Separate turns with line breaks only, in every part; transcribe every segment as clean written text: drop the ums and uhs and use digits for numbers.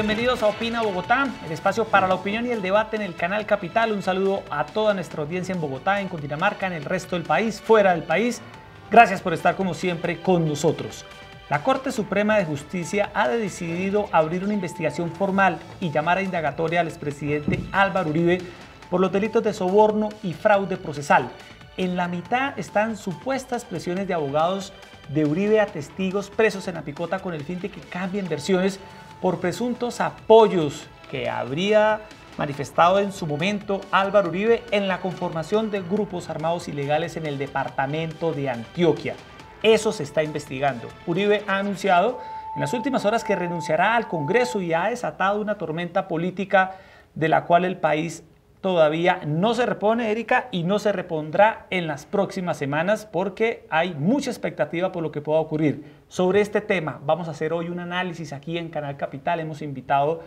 bienvenidos a Opina Bogotá, el espacio para la opinión y el debate en el Canal Capital. Un saludo a toda nuestra audiencia en Bogotá, en Cundinamarca, en el resto del país, fuera del país. Gracias por estar como siempre con nosotros. La Corte Suprema de Justicia ha decidido abrir una investigación formal y llamar a indagatoria al expresidente Álvaro Uribe por los delitos de soborno y fraude procesal. En la mitad están supuestas presiones de abogados de Uribe a testigos presos en la picota con el fin de que cambien versiones por presuntos apoyos que habría manifestado en su momento Álvaro Uribe en la conformación de grupos armados ilegales en el departamento de Antioquia. Eso se está investigando. Uribe ha anunciado en las últimas horas que renunciará al Congreso y ha desatado una tormenta política de la cual el país todavía no se repone, Erika, y no se repondrá en las próximas semanas porque hay mucha expectativa por lo que pueda ocurrir. Sobre este tema vamos a hacer hoy un análisis aquí en Canal Capital. Hemos invitado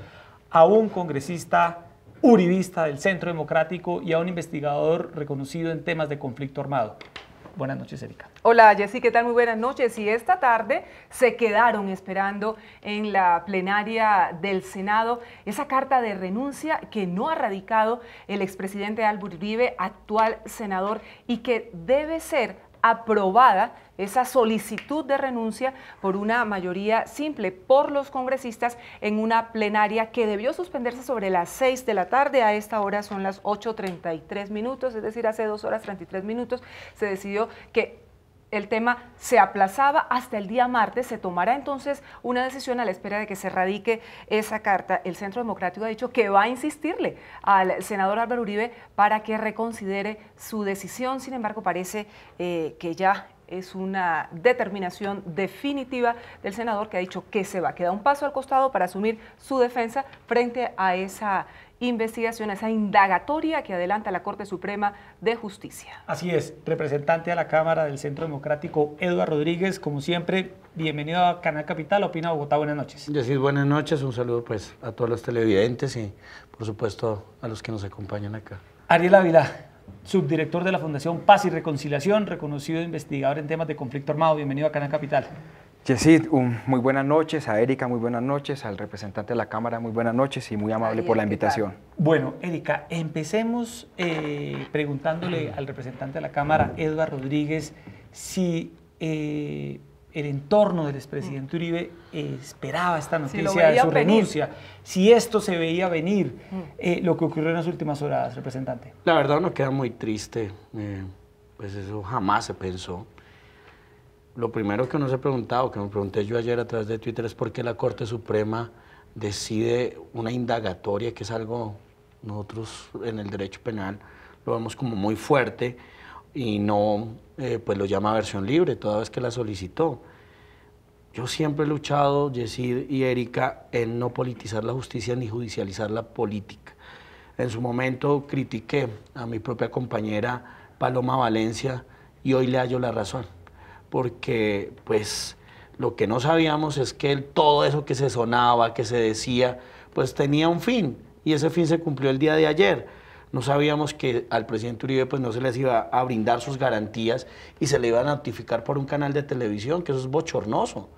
a un congresista uribista del Centro Democrático y a un investigador reconocido en temas de conflicto armado. Buenas noches, Erika.
Hola, Jessy, ¿qué tal? Muy buenas noches. Y esta tarde se quedaron esperando en la plenaria del Senado esa carta de renuncia que no ha radicado el expresidente Álvaro Uribe, actual senador, y que debe ser aprobada esa solicitud de renuncia por una mayoría simple por los congresistas en una plenaria que debió suspenderse sobre las 6 de la tarde. A esta hora son las 8:33 minutos, es decir, hace 2 horas 33 minutos se decidió que el tema se aplazaba hasta el día martes. Se tomará entonces una decisión a la espera de que se radique esa carta. El Centro Democrático ha dicho que va a insistirle al senador Álvaro Uribe para que reconsidere su decisión. Sin embargo, parece que ya es una determinación definitiva del senador, que ha dicho que se va a quedar un paso al costado para asumir su defensa frente a esa investigación, esa indagatoria que adelanta la Corte Suprema de Justicia.
Así es, representante a la Cámara del Centro Democrático, Eduardo Rodríguez, como siempre, bienvenido a Canal Capital, Opina Bogotá, buenas noches.
Jessy, buenas noches, un saludo pues a todos los televidentes y por supuesto a los que nos acompañan acá.
Ariel Ávila, subdirector de la Fundación Paz y Reconciliación, reconocido investigador en temas de conflicto armado, bienvenido a Canal Capital.
Jessy, muy buenas noches, a Erika muy buenas noches, al representante de la Cámara muy buenas noches y muy amable por la invitación.
Bueno, Erika, empecemos preguntándole al representante de la Cámara, Eduardo Rodríguez, si el entorno del expresidente Uribe esperaba esta noticia de su renuncia, si esto se veía venir, lo que ocurrió en las últimas horas, representante.
La verdad uno queda muy triste, pues eso jamás se pensó. Lo primero que uno se ha preguntado, que me pregunté yo ayer a través de Twitter, es por qué la Corte Suprema decide una indagatoria, que es algo, nosotros en el derecho penal lo vemos como muy fuerte, y no pues lo llama versión libre, toda vez que la solicitó. Yo siempre he luchado, Jessy y Erika, en no politizar la justicia ni judicializar la política. En su momento critiqué a mi propia compañera Paloma Valencia y hoy le hallo la razón. Porque pues lo que no sabíamos es que todo eso que se sonaba, que se decía, pues tenía un fin, y ese fin se cumplió el día de ayer. No sabíamos que al presidente Uribe pues no se les iba a brindar sus garantías y se le iba a notificar por un canal de televisión, que eso es bochornoso.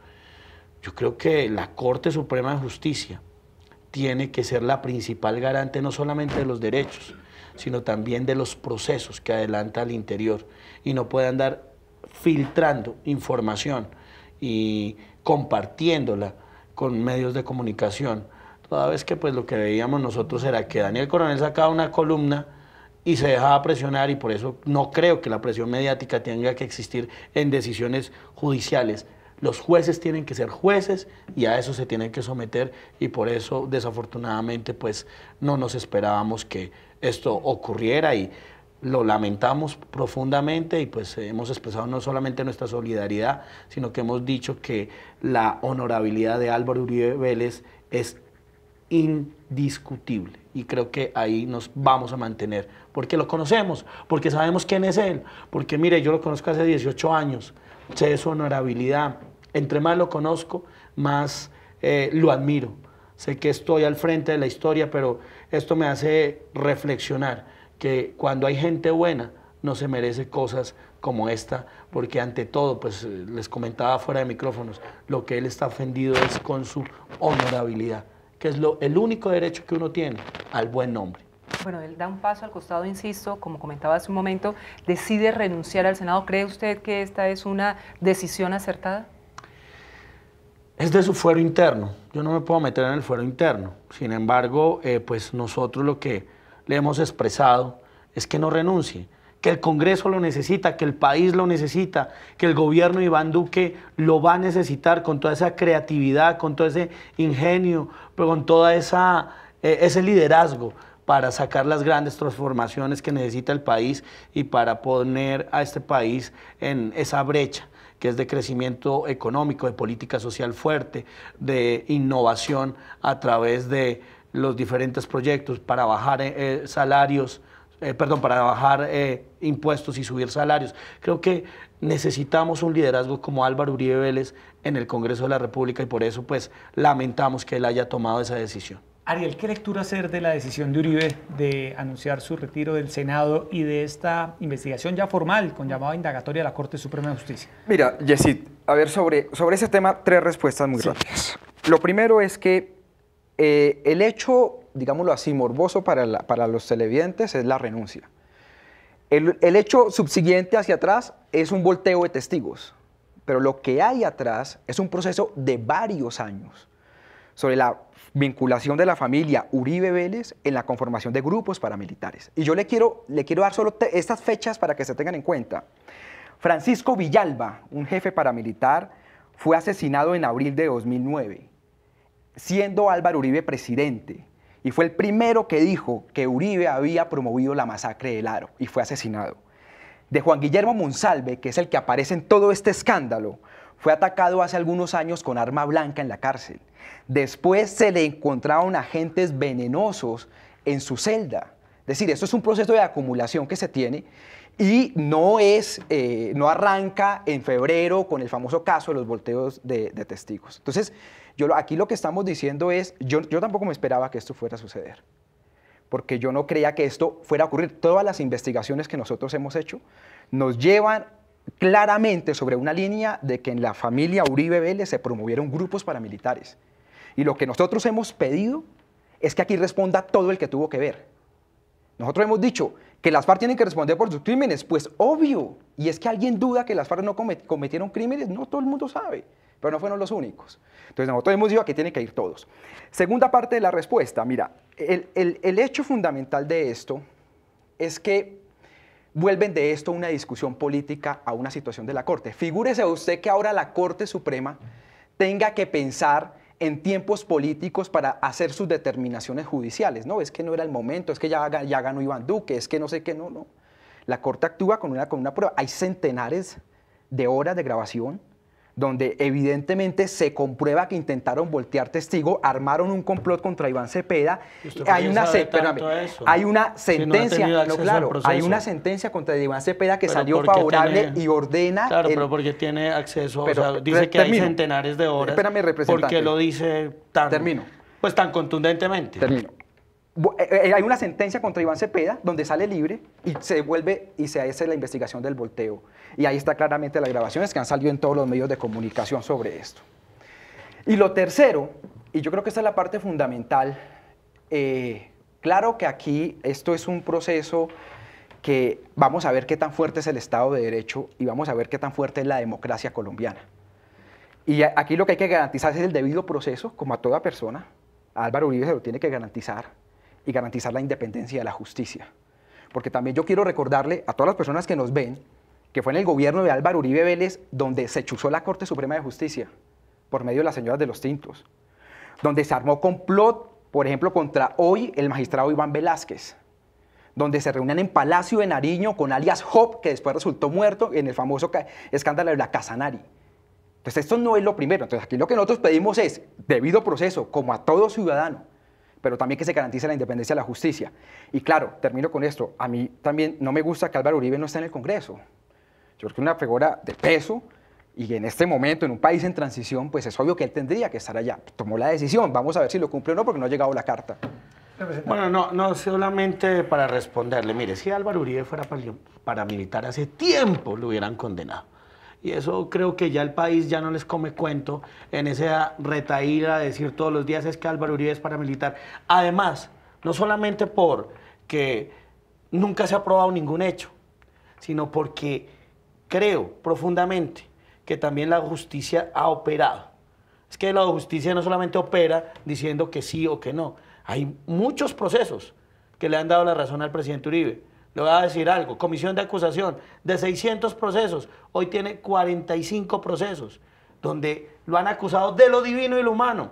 Yo creo que la Corte Suprema de Justicia tiene que ser la principal garante no solamente de los derechos, sino también de los procesos que adelanta al interior, y no puede andar filtrando información y compartiéndola con medios de comunicación, toda vez que pues lo que veíamos nosotros era que Daniel Coronel sacaba una columna y se dejaba presionar, y por eso no creo que la presión mediática tenga que existir en decisiones judiciales. Los jueces tienen que ser jueces y a eso se tienen que someter, y por eso desafortunadamente pues no nos esperábamos que esto ocurriera, y lo lamentamos profundamente, y pues hemos expresado no solamente nuestra solidaridad, sino que hemos dicho que la honorabilidad de Álvaro Uribe Vélez es indiscutible, y creo que ahí nos vamos a mantener, porque lo conocemos, porque sabemos quién es él, porque mire, yo lo conozco hace 18 años, sé de su honorabilidad, entre más lo conozco, más lo admiro, sé que estoy al frente de la historia, pero esto me hace reflexionar que cuando hay gente buena no se merece cosas como esta, porque ante todo, pues les comentaba fuera de micrófonos, lo que él está ofendido es con su honorabilidad, que es el único derecho que uno tiene, al buen nombre.
Bueno, él da un paso al costado, insisto, como comentaba hace un momento, decide renunciar al Senado. ¿Cree usted que esta es una decisión acertada?
Es de su fuero interno, yo no me puedo meter en el fuero interno. Sin embargo, pues nosotros lo que le hemos expresado es que no renuncie, que el Congreso lo necesita, que el país lo necesita, que el gobierno de Iván Duque lo va a necesitar con toda esa creatividad, con todo ese ingenio, pero con toda ese liderazgo para sacar las grandes transformaciones que necesita el país y para poner a este país en esa brecha que es de crecimiento económico, de política social fuerte, de innovación a través de los diferentes proyectos para bajar para bajar impuestos y subir salarios. Creo que necesitamos un liderazgo como Álvaro Uribe Vélez en el Congreso de la República y por eso pues lamentamos que él haya tomado esa decisión.
Ariel, ¿qué lectura hacer de la decisión de Uribe de anunciar su retiro del Senado y de esta investigación ya formal con llamada indagatoria a la Corte Suprema de Justicia?
Mira, Yesid, a ver, sobre ese tema, 3 respuestas muy rápidas. Lo primero es que el hecho, digámoslo así, morboso para los televidentes es la renuncia. El hecho subsiguiente hacia atrás es un volteo de testigos, pero lo que hay atrás es un proceso de varios años sobre la vinculación de la familia Uribe Vélez en la conformación de grupos paramilitares. Y yo le quiero dar solo estas fechas para que se tengan en cuenta. Francisco Villalba, un jefe paramilitar, fue asesinado en abril de 2009, siendo Álvaro Uribe presidente, y fue el primero que dijo que Uribe había promovido la masacre del Aro, y fue asesinado. De Juan Guillermo Monsalve, que es el que aparece en todo este escándalo, fue atacado hace algunos años con arma blanca en la cárcel. Después se le encontraron agentes venenosos en su celda. Es decir, esto es un proceso de acumulación que se tiene y no arranca en febrero con el famoso caso de los volteos de testigos. Entonces, aquí lo que estamos diciendo es, yo tampoco me esperaba que esto fuera a suceder, porque yo no creía que esto fuera a ocurrir. Todas las investigaciones que nosotros hemos hecho nos llevan claramente sobre una línea de que en la familia Uribe Vélez se promovieron grupos paramilitares. Y lo que nosotros hemos pedido es que aquí responda todo el que tuvo que ver. Nosotros hemos dicho que las FARC tienen que responder por sus crímenes, pues obvio. Y es que alguien duda que las FARC no cometieron crímenes, no todo el mundo sabe, pero no fueron los únicos. Entonces nosotros hemos dicho que tienen que ir todos. Segunda parte de la respuesta, mira, el hecho fundamental de esto es que vuelven de esto una discusión política a una situación de la Corte. Figúrese usted que ahora la Corte Suprema tenga que pensar en tiempos políticos para hacer sus determinaciones judiciales. No, es que no era el momento, es que ya ganó Iván Duque, es que no sé qué, no. La Corte actúa con una prueba. Hay centenares de horas de grabación donde evidentemente se comprueba que intentaron voltear testigo, armaron un complot contra Iván Cepeda. Hay una sentencia, hay una sentencia contra Iván Cepeda que salió favorable y ordena...
Claro, pero porque tiene acceso, dice que hay centenares de horas.
Espérame, representante.
¿Por qué lo dice tan contundentemente?
Termino. Hay una sentencia contra Iván Cepeda donde sale libre y se hace la investigación del volteo. Y ahí está claramente las grabaciones que han salido en todos los medios de comunicación sobre esto. Y lo tercero, y yo creo que esta es la parte fundamental, claro que aquí esto es un proceso que vamos a ver qué tan fuerte es el Estado de Derecho y vamos a ver qué tan fuerte es la democracia colombiana. Y aquí lo que hay que garantizar es el debido proceso, como a toda persona. A Álvaro Uribe se lo tiene que garantizar y garantizar la independencia de la justicia. Porque también yo quiero recordarle a todas las personas que nos ven que fue en el gobierno de Álvaro Uribe Vélez donde se chuzó la Corte Suprema de Justicia por medio de las señoras de los tintos, donde se armó complot, por ejemplo, contra hoy el magistrado Iván Velázquez, donde se reunían en Palacio de Nariño con alias Job, que después resultó muerto en el famoso escándalo de la Casanare. Entonces esto no es lo primero. Entonces aquí lo que nosotros pedimos es debido proceso, como a todo ciudadano, pero también que se garantice la independencia de la justicia. Y claro, termino con esto, a mí también no me gusta que Álvaro Uribe no esté en el Congreso. Yo creo que es una figura de peso y en este momento, en un país en transición, pues es obvio que él tendría que estar allá. Tomó la decisión, vamos a ver si lo cumple o no, porque no ha llegado la carta.
Bueno, no solamente para responderle, mire, si Álvaro Uribe fuera paramilitar, hace tiempo lo hubieran condenado. Y eso creo que ya el país ya no les come cuento en esa retaíla de decir todos los días es que Álvaro Uribe es paramilitar. Además, no solamente porque nunca se ha probado ningún hecho, sino porque creo profundamente que también la justicia ha operado. Es que la justicia no solamente opera diciendo que sí o que no. Hay muchos procesos que le han dado la razón al presidente Uribe. Le voy a decir algo, comisión de acusación de 600 procesos, hoy tiene 45 procesos, donde lo han acusado de lo divino y lo humano.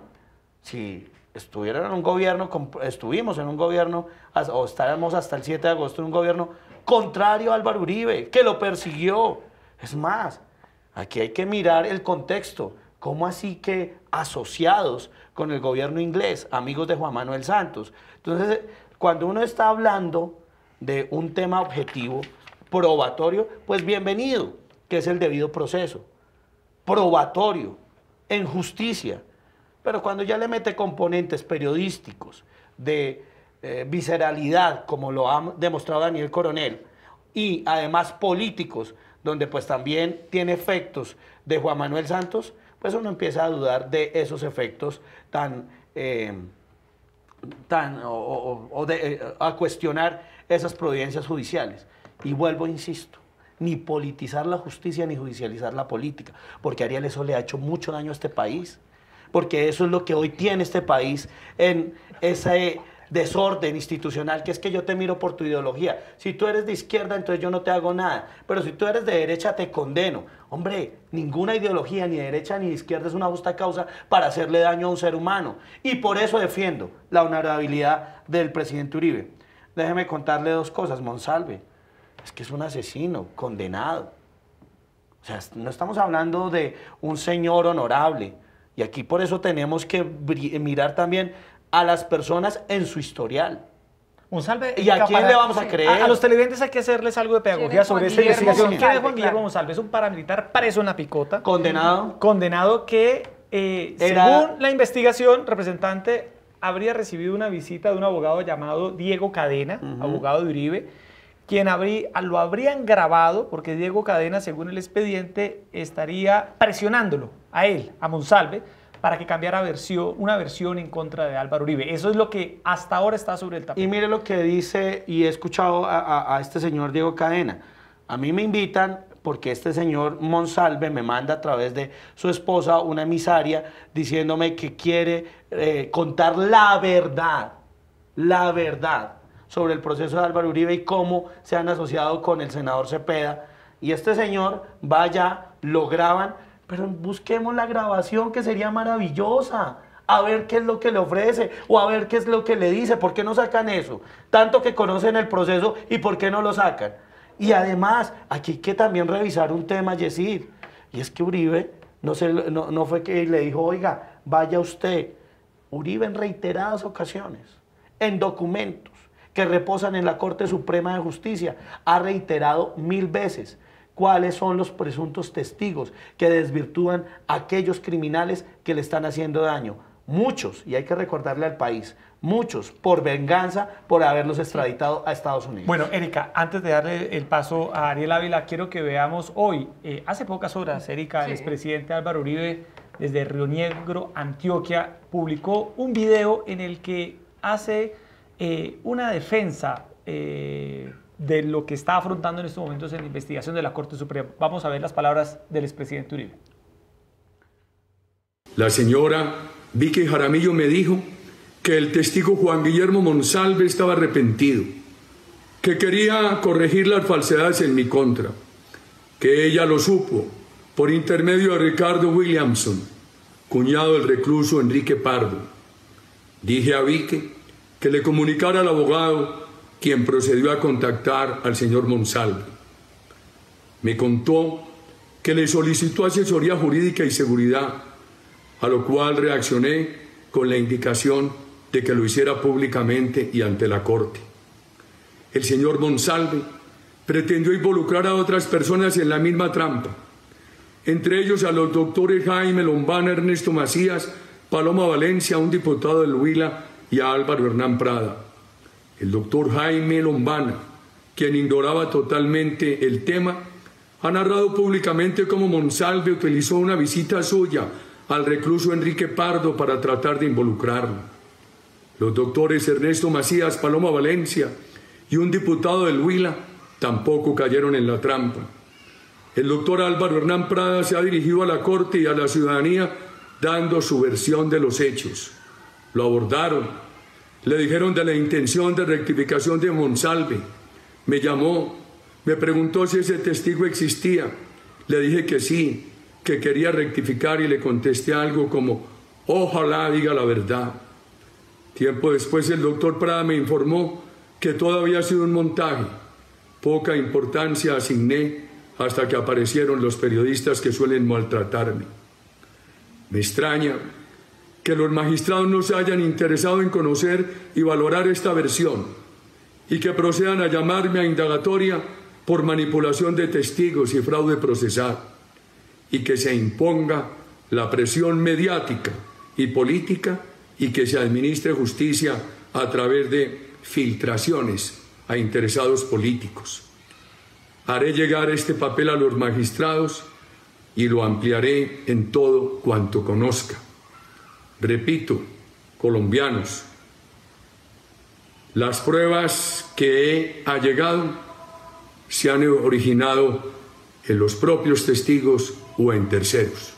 Si estuvieran en un gobierno, estuvimos en un gobierno, o estaremos hasta el 7 de agosto en un gobierno contrario a Álvaro Uribe, que lo persiguió. Es más, aquí hay que mirar el contexto. ¿Cómo así que asociados con el gobierno inglés, amigos de Juan Manuel Santos? Entonces, cuando uno está hablando de un tema objetivo, probatorio, pues bienvenido, que es el debido proceso, probatorio, en justicia. Pero cuando ya le mete componentes periodísticos de visceralidad, como lo ha demostrado Daniel Coronel, y además políticos, donde pues también tiene efectos de Juan Manuel Santos, pues uno empieza a dudar de esos efectos a cuestionar esas providencias judiciales. Y vuelvo, insisto, ni politizar la justicia ni judicializar la política, porque Ariel, eso le ha hecho mucho daño a este país, porque eso es lo que hoy tiene este país en ese desorden institucional, que es que yo te miro por tu ideología. Si tú eres de izquierda, entonces yo no te hago nada, pero si tú eres de derecha, te condeno. Hombre, ninguna ideología, ni de derecha ni de izquierda, es una justa causa para hacerle daño a un ser humano, y por eso defiendo la honorabilidad del presidente Uribe. Déjeme contarle dos cosas. Monsalve es que es un asesino condenado. O sea, no estamos hablando de un señor honorable, y aquí por eso tenemos que mirar también a las personas en su historial.
Monsalve,
¿Y a quién le vamos a creer?
A los televidentes hay que hacerles algo de pedagogía sobre esta investigación. ¿Quién es Juan Guillermo
Claro.
Monsalve? Es un paramilitar preso en la Picota.
Condenado.
Condenado que, según la investigación, representante habría recibido una visita de un abogado llamado Diego Cadena, abogado de Uribe, quien lo habrían grabado porque Diego Cadena, según el expediente, estaría presionándolo a él, a Monsalve, para que cambiara una versión en contra de Álvaro Uribe. Eso es lo que hasta ahora está sobre el tapete.
Y mire lo que dice, y he escuchado a este señor Diego Cadena. A mí me invitan porque este señor Monsalve me manda a través de su esposa una emisaria diciéndome que quiere contar la verdad sobre el proceso de Álvaro Uribe y cómo se han asociado con el senador Cepeda. Y este señor va allá, lo graban, pero busquemos la grabación, que sería maravillosa, a ver qué es lo que le ofrece o a ver qué es lo que le dice. ¿Por qué no sacan eso? Tanto que conocen el proceso, ¿y por qué no lo sacan? Y además, aquí hay que también revisar un tema, Yesid, y es que Uribe no fue que le dijo, oiga, vaya usted. Uribe en reiteradas ocasiones, en documentos que reposan en la Corte Suprema de Justicia, ha reiterado 1000 veces cuáles son los presuntos testigos que desvirtúan a aquellos criminales que le están haciendo daño. Muchos, y hay que recordarle al país, muchos por venganza por haberlos extraditado a Estados Unidos.
Bueno, Erika, antes de darle el paso a Ariel Ávila, quiero que veamos hoy, hace pocas horas, Erika, el expresidente Álvaro Uribe, desde Río Negro, Antioquia, publicó un video en el que hace una defensa de lo que está afrontando en estos momentos en la investigación de la Corte Suprema. Vamos a ver las palabras del expresidente Uribe.
La señora Vicky Jaramillo me dijo que el testigo Juan Guillermo Monsalve estaba arrepentido, que quería corregir las falsedades en mi contra, que ella lo supo por intermedio de Ricardo Williamson, cuñado del recluso Enrique Pardo. Dije a Vicky que le comunicara al abogado, quien procedió a contactar al señor Monsalve. Me contó que le solicitó asesoría jurídica y seguridad, a lo cual reaccioné con la indicación de que lo hiciera públicamente y ante la Corte. El señor Monsalve pretendió involucrar a otras personas en la misma trampa, entre ellos a los doctores Jaime Lombana, Ernesto Macías, Paloma Valencia, un diputado del Huila, y a Álvaro Hernán Prada. El doctor Jaime Lombana, quien ignoraba totalmente el tema, ha narrado públicamente cómo Monsalve utilizó una visita suya al recluso Enrique Pardo para tratar de involucrarlo. Los doctores Ernesto Macías Paloma Valencia y un diputado del Huila tampoco cayeron en la trampa. El doctor Álvaro Hernán Prada se ha dirigido a la Corte y a la ciudadanía dando su versión de los hechos. Lo abordaron, le dijeron de la intención de rectificación de Monsalve. Me llamó, me preguntó si ese testigo existía. Le dije que sí, que quería rectificar y le contesté algo como, ojalá diga la verdad. Tiempo después el doctor Prada me informó que todo había sido un montaje. Poca importancia asigné hasta que aparecieron los periodistas que suelen maltratarme. Me extraña que los magistrados no se hayan interesado en conocer y valorar esta versión y que procedan a llamarme a indagatoria por manipulación de testigos y fraude procesal, y que se imponga la presión mediática y política y que se administre justicia a través de filtraciones a interesados políticos. Haré llegar este papel a los magistrados y lo ampliaré en todo cuanto conozca. Repito, colombianos, las pruebas que he allegado se han originado en los propios testigos o en terceros.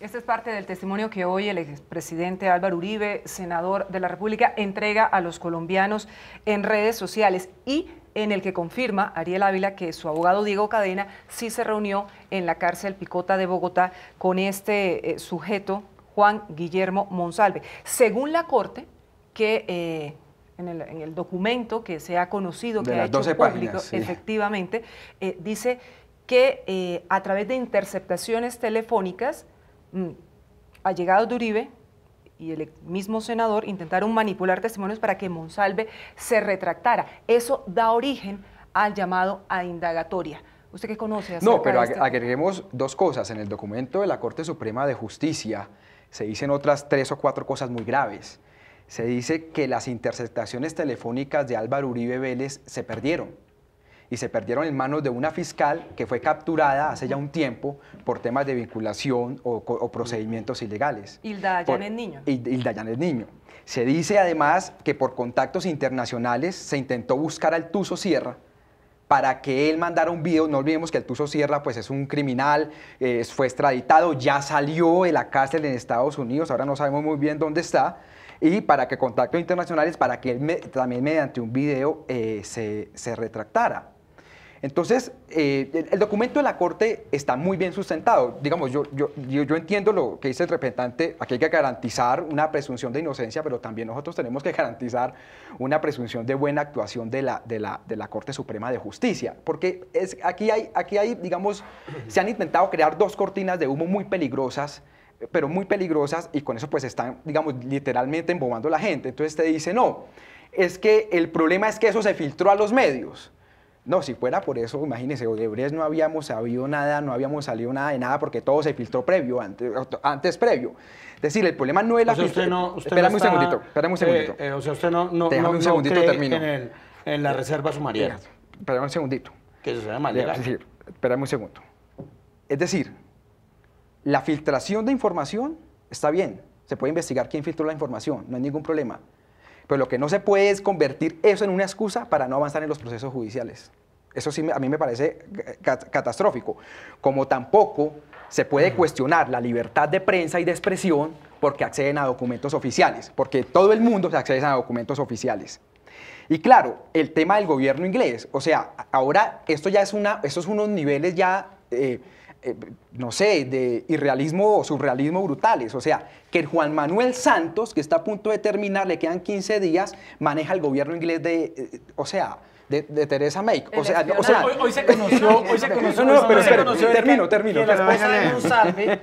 Este es parte del testimonio que hoy el expresidente Álvaro Uribe, senador de la República, entrega a los colombianos en redes sociales y en el que confirma Ariel Ávila que su abogado Diego Cadena sí se reunió en la cárcel Picota de Bogotá con este sujeto, Juan Guillermo Monsalve. Según la Corte, que en el documento que se ha conocido, que ha hecho público, páginas, sí, efectivamente, dice que a través de interceptaciones telefónicas, allegados de Uribe y el mismo senador intentaron manipular testimonios para que Monsalve se retractara. Eso da origen al llamado a indagatoria. ¿Usted qué conoce acerca
No, pero
de este
agreguemos dos cosas. En el documento de la Corte Suprema de Justicia se dicen otras 3 o 4 cosas muy graves. Se dice que las interceptaciones telefónicas de Álvaro Uribe Vélez se perdieron. Y se perdieron en manos de una fiscal que fue capturada hace ya un tiempo por temas de vinculación o procedimientos ilegales.
Hilda Yanet Niño.
Hilda Yanet Niño. Se dice además que por contactos internacionales se intentó buscar al Tuzo Sierra para que él mandara un video. No olvidemos que el Tuzo Sierra pues, es un criminal, fue extraditado, ya salió de la cárcel en Estados Unidos, ahora no sabemos muy bien dónde está, y para que contactos internacionales, para que él también mediante un video se retractara. Entonces, el documento de la Corte está muy bien sustentado. Digamos, yo entiendo lo que dice el representante, aquí hay que garantizar una presunción de inocencia, pero también nosotros tenemos que garantizar una presunción de buena actuación de la Corte Suprema de Justicia, porque aquí hay, digamos, se han intentado crear 2 cortinas de humo muy peligrosas, pero muy peligrosas, y con eso pues están, digamos, literalmente embobando a la gente. Entonces te dice, no, es que el problema es que eso se filtró a los medios. No, si fuera por eso, imagínense, Odebrecht no habíamos sabido nada, no habíamos salido nada de nada porque todo se filtró previo, antes previo. Es decir, el problema no es la filtración. Espérame un segundito.
O sea, usted no
segundito, termino.
En la reserva sumarial.
Espérame un segundito.
Que eso se llama legal.
Espérame un segundo. Es decir, la filtración de información está bien, se puede investigar quién filtró la información, no hay ningún problema. Pero lo que no se puede es convertir eso en una excusa para no avanzar en los procesos judiciales. Eso sí, a mí me parece catastrófico. Como tampoco se puede cuestionar la libertad de prensa y de expresión porque acceden a documentos oficiales, porque todo el mundo se accede a documentos oficiales. Y claro, el tema del gobierno inglés, o sea, ahora esto ya es estos son unos niveles ya, no sé, de irrealismo o surrealismo brutales. O sea, que Juan Manuel Santos, que está a punto de terminar, le quedan 15 días, maneja el gobierno inglés de Theresa May.
Hoy se conoció,
termino.
Que la esposa de Monsalve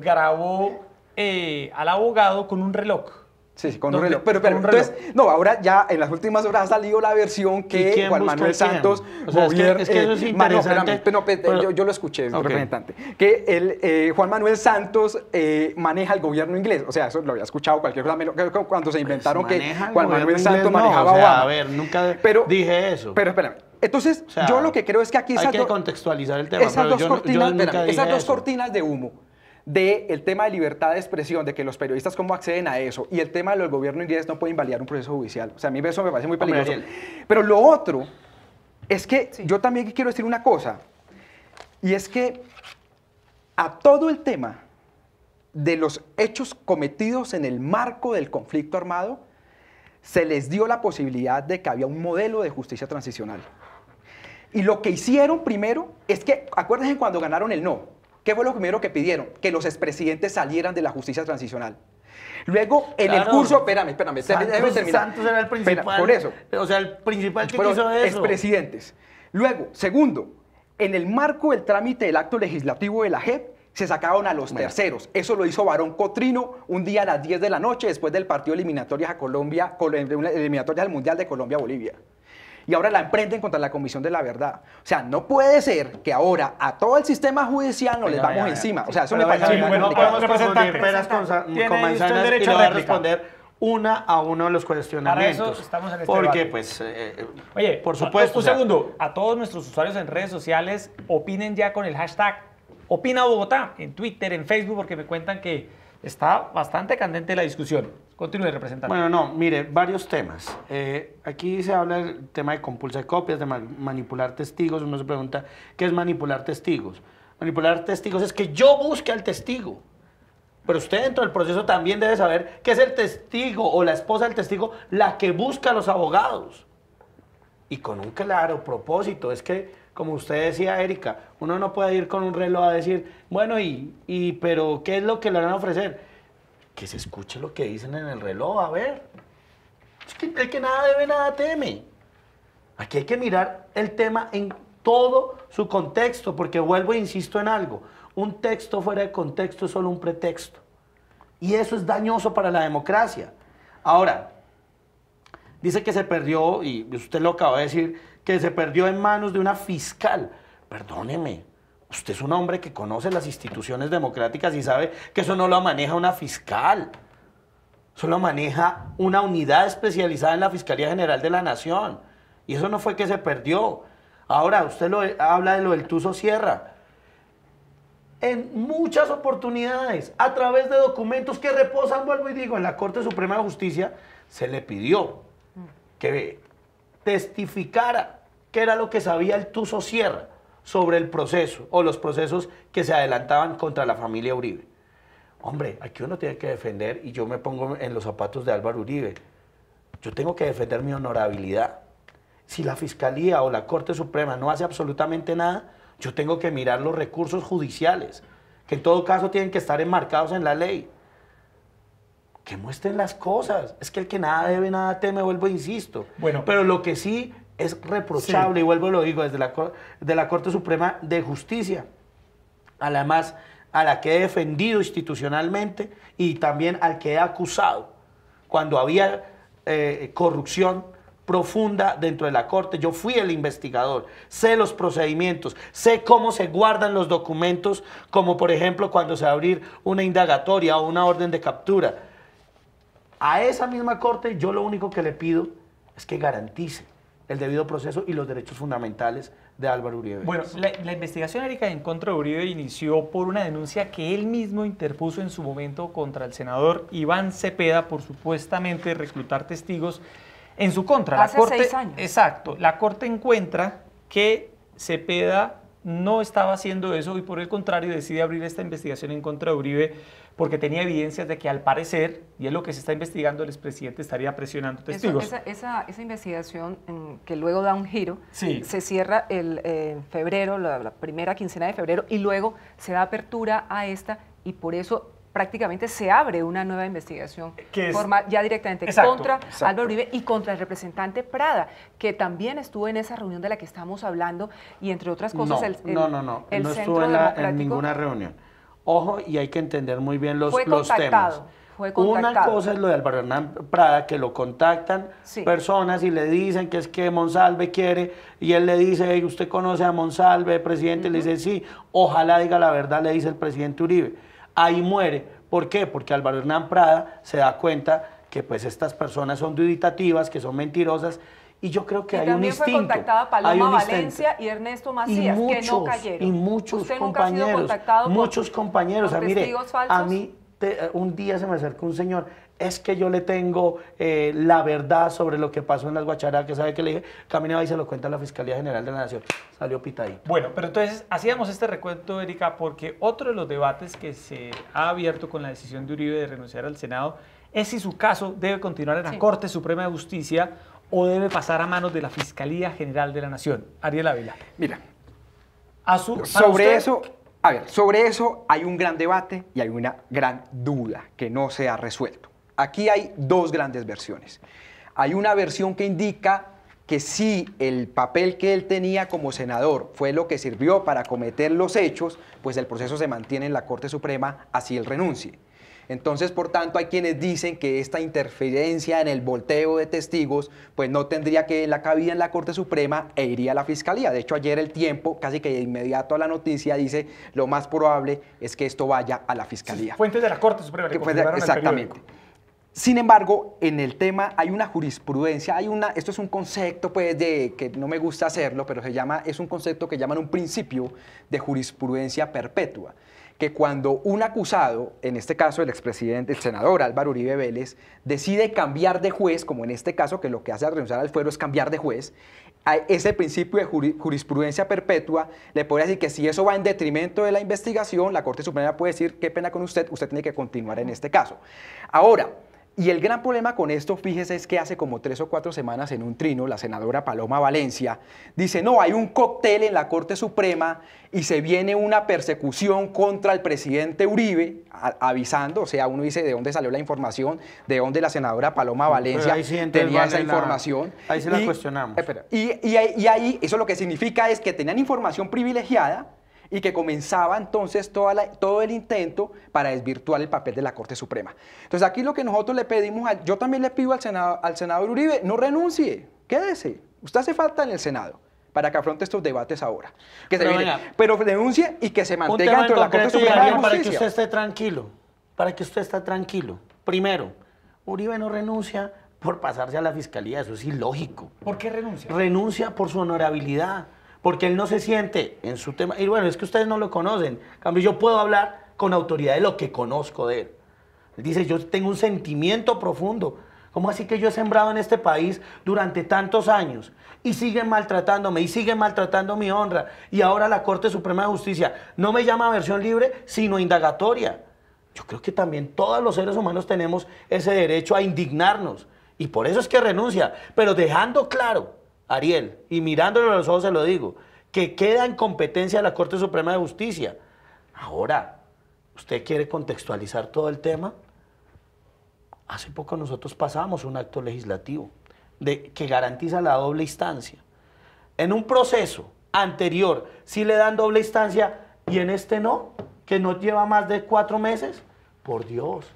grabó al abogado con un reloj.
Sí, con un reloj. Pero entonces, no, ahora ya en las últimas horas ha salido la versión que Juan Manuel Santos gobierna.
Es que eso es interesante.
Yo lo escuché, representante. Que Juan Manuel Santos maneja el gobierno inglés. O sea, eso lo había escuchado cualquier cosa. Cuando se inventaron que Juan Manuel Santos manejaba Obama.
A ver, nunca dije eso.
Pero espérame. Entonces,
O sea,
yo lo que creo es que aquí
hay que contextualizar el tema.
esas
pero
dos
yo
cortinas,
nunca
espérame,
dije
esas dos
eso.
cortinas de humo del tema de libertad de expresión, de que los periodistas cómo acceden a eso, y el tema de lo del gobierno inglés no puede invalidar un proceso judicial. O sea, a mí eso me parece muy
Hombre,
peligroso.
Ariel.
Pero lo otro es que
Sí.
yo también quiero decir una cosa, y es que a todo el tema de los hechos cometidos en el marco del conflicto armado, se les dio la posibilidad de que había un modelo de justicia transicional. Y lo que hicieron primero es que, acuérdense cuando ganaron el no, ¿qué fue lo primero que pidieron? Que los expresidentes salieran de la justicia transicional. Luego, en el
Claro.
curso, espérame, déjame terminar.
Santos era el principal.
Espera, por eso.
O sea, el principal que
Fueron
quiso eso.
expresidentes. Luego, segundo, en el marco del trámite del acto legislativo de la JEP, se sacaron a los terceros. Eso lo hizo Barón Cotrino un día a las 10 de la noche después del partido de eliminatorias a Colombia, eliminatorias al Mundial de Colombia-Bolivia. Y ahora la emprenden contra la Comisión de la Verdad. O sea, no puede ser que ahora a todo el sistema judicial nos les
Venga,
vamos
venga,
encima.
venga.
O sea, eso
Pero
me parece
venga,
muy
venga, no
complicado.
podemos confundir
Representante.
peras
Tiene
con
usted
manzanas y
derecho
le
a
voy a
réplica.
responder una a uno de los cuestionamientos.
Para eso estamos en este
Porque,
debate.
pues,
Oye,
por supuesto.
Un
o sea,
segundo. A todos nuestros usuarios en redes sociales, opinen ya con el hashtag Opina Bogotá, en Twitter, en Facebook, porque me cuentan que está bastante candente la discusión. Continúe, representante.
Bueno, no, mire, varios temas. Aquí se habla del tema de compulsa de copias, de manipular testigos. Uno se pregunta, ¿qué es manipular testigos? Manipular testigos es que yo busque al testigo. Pero usted dentro del proceso también debe saber que es el testigo o la esposa del testigo la que busca a los abogados. Y con un claro propósito. Es que, como usted decía, Erika, uno no puede ir con un reloj a decir, bueno, pero ¿qué es lo que le van a ofrecer? Que se escuche lo que dicen en el reloj, a ver. Es que el que nada debe, nada teme. Aquí hay que mirar el tema en todo su contexto, porque vuelvo e insisto en algo. Un texto fuera de contexto es solo un pretexto. Y eso es dañoso para la democracia. Ahora, dice que se perdió, y usted lo acaba de decir, que se perdió en manos de una fiscal. Perdóneme, usted es un hombre que conoce las instituciones democráticas y sabe que eso no lo maneja una fiscal. Eso lo maneja una unidad especializada en la Fiscalía General de la Nación. Y eso no fue que se perdió. Ahora, usted habla de lo del Tuzo Sierra. En muchas oportunidades, a través de documentos que reposan, vuelvo y digo, en la Corte Suprema de Justicia, se le pidió que testificara qué era lo que sabía el Tuzo Sierra sobre el proceso o los procesos que se adelantaban contra la familia Uribe. Hombre, aquí uno tiene que defender, y yo me pongo en los zapatos de Álvaro Uribe, yo tengo que defender mi honorabilidad. Si la Fiscalía o la Corte Suprema no hace absolutamente nada, yo tengo que mirar los recursos judiciales, que en todo caso tienen que estar enmarcados en la ley. Que muestren las cosas. Es que el que nada debe, nada teme, vuelvo e insisto.
Bueno.
Pero lo que sí es reprochable, y vuelvo y lo digo, desde la Corte Suprema de Justicia, además a la que he defendido institucionalmente y también al que he acusado, cuando había corrupción profunda dentro de la Corte. Yo fui el investigador, sé los procedimientos, sé cómo se guardan los documentos, como por ejemplo cuando se va a abrir una indagatoria o una orden de captura. A esa misma Corte yo lo único que le pido es que garantice el debido proceso y los derechos fundamentales de Álvaro Uribe.
Bueno, la investigación, Erika, en contra de Uribe inició por una denuncia que él mismo interpuso en su momento contra el senador Iván Cepeda por supuestamente reclutar testigos en su contra.
Hace 6 años.
Exacto. La Corte encuentra que Cepeda no estaba haciendo eso y por el contrario decide abrir esta investigación en contra de Uribe porque tenía evidencias de que al parecer, y es lo que se está investigando, el expresidente estaría presionando testigos.
Esa investigación que luego da un giro,
Sí.
se cierra en febrero, la primera quincena de febrero, y luego se da apertura a esta, y por eso prácticamente se abre una nueva investigación
Que es-
ya directamente
Exacto,
contra
exacto.
Álvaro Uribe y contra el representante Prada, que también estuvo en esa reunión de la que estamos hablando, y entre otras cosas el
no
Centro
estuvo en
Democrático
ninguna reunión. Ojo, y hay que entender muy bien los
Fue
temas.
contactado, fue
Una
contactado.
cosa es lo de Álvaro Hernán Prada, que lo contactan
Sí.
personas y le dicen que es que Monsalve quiere, y él le dice, "Hey, ¿usted conoce a Monsalve, presidente?" Le dice, sí, ojalá diga la verdad, le dice el presidente Uribe. Ahí muere. ¿Por qué? Porque Álvaro Hernán Prada se da cuenta que pues estas personas son dubitativas, que son mentirosas, Y yo creo que
y
hay un
también
instinto.
fue contactada Paloma
hay un
Valencia y Ernesto Macías, que no cayeron.
Y muchos
¿Usted nunca ha sido
compañeros,
contactado
muchos compañeros.
con
Mire,
testigos falsos?
a mí un día se me acercó un señor, es que yo le tengo la verdad sobre lo que pasó en las guacharacas, ¿sabe qué le dije? Camine y se lo cuenta a la Fiscalía General de la Nación. Salió pitadito.
Bueno, pero entonces hacíamos este recuento, Erika, porque otro de los debates que se ha abierto con la decisión de Uribe de renunciar al Senado es si su caso debe continuar en la Corte Suprema de Justicia o debe pasar a manos de la Fiscalía General de la Nación. Ariel Ávila.
Mira,
sobre
sobre eso hay un gran debate y hay una gran duda que no se ha resuelto. Aquí hay dos grandes versiones. Hay una versión que indica que si el papel que él tenía como senador fue lo que sirvió para cometer los hechos, pues el proceso se mantiene en la Corte Suprema, así él renuncie. Entonces, por tanto, hay quienes dicen que esta interferencia en el volteo de testigos pues no tendría que la cabida en la Corte Suprema e iría a la Fiscalía. De hecho, ayer El Tiempo, casi que de inmediato a la noticia, dice lo más probable es que esto vaya a la Fiscalía.
Sí, fuentes de la Corte Suprema.
Exactamente. Sin embargo, en el tema hay una jurisprudencia, esto es un concepto pues que no me gusta hacerlo, pero es un concepto que llaman un principio de jurisprudencia perpetua, que cuando un acusado, en este caso el expresidente, el senador Álvaro Uribe Vélez, decide cambiar de juez, como en este caso, que lo que hace al renunciar al fuero es cambiar de juez, ese principio de jurisprudencia perpetua le puede decir que si eso va en detrimento de la investigación, la Corte Suprema puede decir, qué pena con usted tiene que continuar en este caso. Ahora, y el gran problema con esto, fíjese, es que hace como 3 o 4 semanas en un trino, la senadora Paloma Valencia dice, no, hay un cóctel en la Corte Suprema y se viene una persecución contra el presidente Uribe, avisando, o sea, uno dice de dónde salió la información, de dónde la senadora Paloma Valencia tenía esa información.
Ahí se la cuestionamos.
Y ahí, eso lo que significa es que tenían información privilegiada, y que comenzaba entonces todo el intento para desvirtuar el papel de la Corte Suprema. Entonces aquí lo que nosotros le pedimos, yo también le pido al senador Uribe, no renuncie, quédese, usted hace falta en el Senado para que afronte estos debates ahora. Pero renuncie y que se mantenga dentro de la Corte Suprema de Justicia.
Para que usted esté tranquilo, primero, Uribe no renuncia por pasarse a la Fiscalía, eso es ilógico.
¿Por qué renuncia?
Renuncia por su honorabilidad, porque él no se siente en su tema, y bueno, es que ustedes no lo conocen, en cambio yo puedo hablar con autoridad de lo que conozco de él. Él dice, yo tengo un sentimiento profundo, ¿cómo así que yo he sembrado en este país durante tantos años y siguen maltratándome y siguen maltratando mi honra? Y ahora la Corte Suprema de Justicia no me llama a versión libre, sino indagatoria. Yo creo que también todos los seres humanos tenemos ese derecho a indignarnos, y por eso es que renuncia, pero dejando claro, Ariel, y mirándolo a los ojos se lo digo, que queda en competencia de la Corte Suprema de Justicia. Ahora, ¿usted quiere contextualizar todo el tema? Hace poco nosotros pasamos un acto legislativo que garantiza la doble instancia. En un proceso anterior sí le dan doble instancia y en este no, que no lleva más de 4 meses. Por Dios.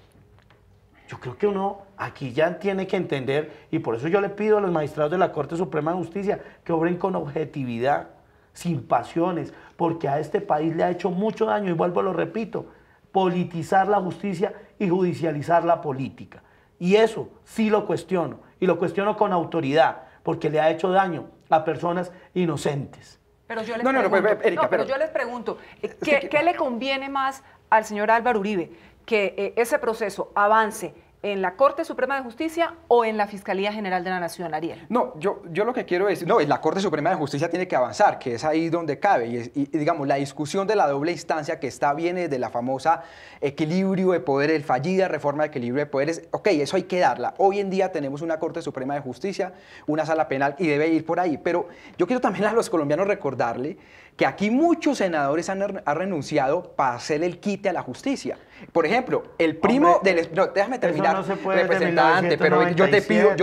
Yo creo que uno aquí ya tiene que entender, y por eso yo le pido a los magistrados de la Corte Suprema de Justicia que obren con objetividad, sin pasiones, porque a este país le ha hecho mucho daño, y vuelvo, lo repito, politizar la justicia y judicializar la política. Y eso sí lo cuestiono, y lo cuestiono con autoridad, porque le ha hecho daño a personas inocentes.
Pero yo les pregunto, ¿qué le conviene más al señor Álvaro Uribe? ¿Que ese proceso avance en la Corte Suprema de Justicia o en la Fiscalía General de la Nación, Ariel?
No, yo lo que quiero decir, no, la Corte Suprema de Justicia tiene que avanzar, que es ahí donde cabe, y digamos, la discusión de la doble instancia que viene de la famosa equilibrio de poderes, el fallida reforma de equilibrio de poderes, ok, eso hay que darla. Hoy en día tenemos una Corte Suprema de Justicia, una sala penal, y debe ir por ahí, pero yo quiero también a los colombianos recordarle que aquí muchos senadores han renunciado para hacer el quite a la justicia. Por ejemplo, el primo del... No, déjame terminar,
no se puede,
representante, pero yo te pido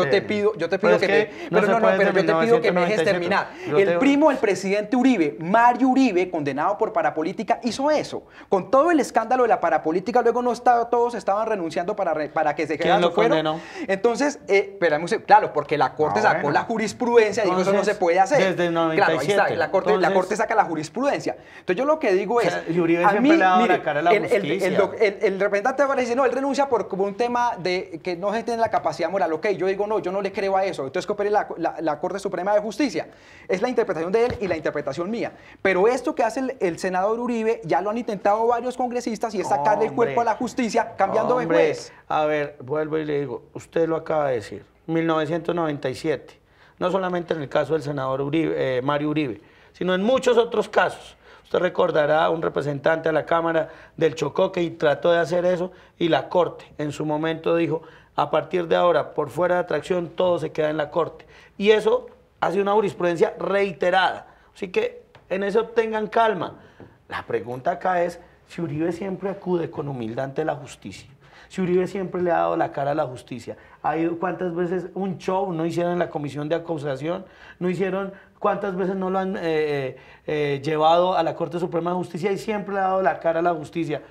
que me dejes terminar. El primo del presidente Uribe, Mario Uribe, condenado por parapolítica, hizo eso. Con todo el escándalo de la parapolítica, luego todos estaban renunciando para que se quedara su fuero. Entonces, claro, porque la Corte sacó la jurisprudencia y dijo, eso no se puede hacer.
Desde el 97.
Claro, ahí está, la Corte saca la jurisprudencia. Entonces yo lo que digo es,
y Uribe siempre le ha dado la cara a la justicia.
El representante ahora dice, no, él renuncia por un tema tema de que no se tiene la capacidad moral. Ok, yo digo no, yo no le creo a eso. Entonces que opere la Corte Suprema de Justicia. Es la interpretación de él y la interpretación mía. Pero esto que hace el senador Uribe ya lo han intentado varios congresistas y es sacarle el cuerpo a la justicia cambiando de juez.
A ver, vuelvo y le digo, usted lo acaba de decir, 1997, no solamente en el caso del senador Uribe, Mario Uribe, sino en muchos otros casos. Usted recordará a un representante a la Cámara del Chocó que trató de hacer eso y la Corte en su momento dijo, a partir de ahora, por fuera de atracción, todo se queda en la Corte. Y eso ha sido una jurisprudencia reiterada. Así que en eso tengan calma. La pregunta acá es si Uribe siempre acude con humildad ante la justicia. Si Uribe siempre le ha dado la cara a la justicia. ¿Cuántas veces un show no hicieron en la comisión de acusación? ¿No hicieron? ¿Cuántas veces no lo han llevado a la Corte Suprema de Justicia y siempre le ha dado la cara a la justicia?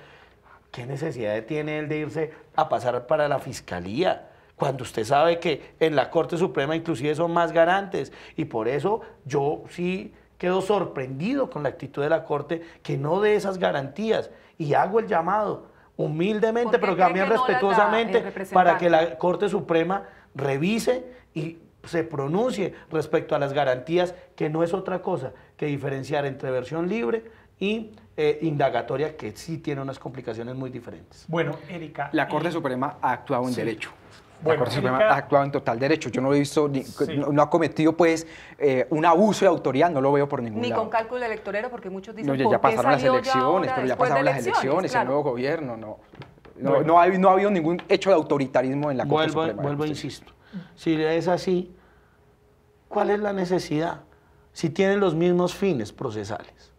¿Qué necesidad tiene él de irse a pasar para la Fiscalía? Cuando usted sabe que en la Corte Suprema inclusive son más garantes. Y por eso yo sí quedo sorprendido con la actitud de la Corte que no dé esas garantías. Y hago el llamado humildemente, pero también respetuosamente, para que la Corte Suprema revise y se pronuncie respecto a las garantías, que no es otra cosa que diferenciar entre versión libre y indagatoria, que sí tiene unas complicaciones muy diferentes.
Bueno, Erika.
La Corte Suprema ha actuado en derecho.
Bueno,
la Corte Suprema ha actuado en total derecho. Yo no he visto, no ha cometido pues un abuso de autoridad, no lo veo por ningún lado.
Ni con cálculo electorero, porque muchos dicen,
no, ya pasaron las elecciones, pero ya pasaron las elecciones, claro. El nuevo gobierno, no ha habido ningún hecho de autoritarismo en la Corte Suprema.
Vuelvo, insisto, si es así, ¿cuál es la necesidad? Si tienen los mismos fines procesales,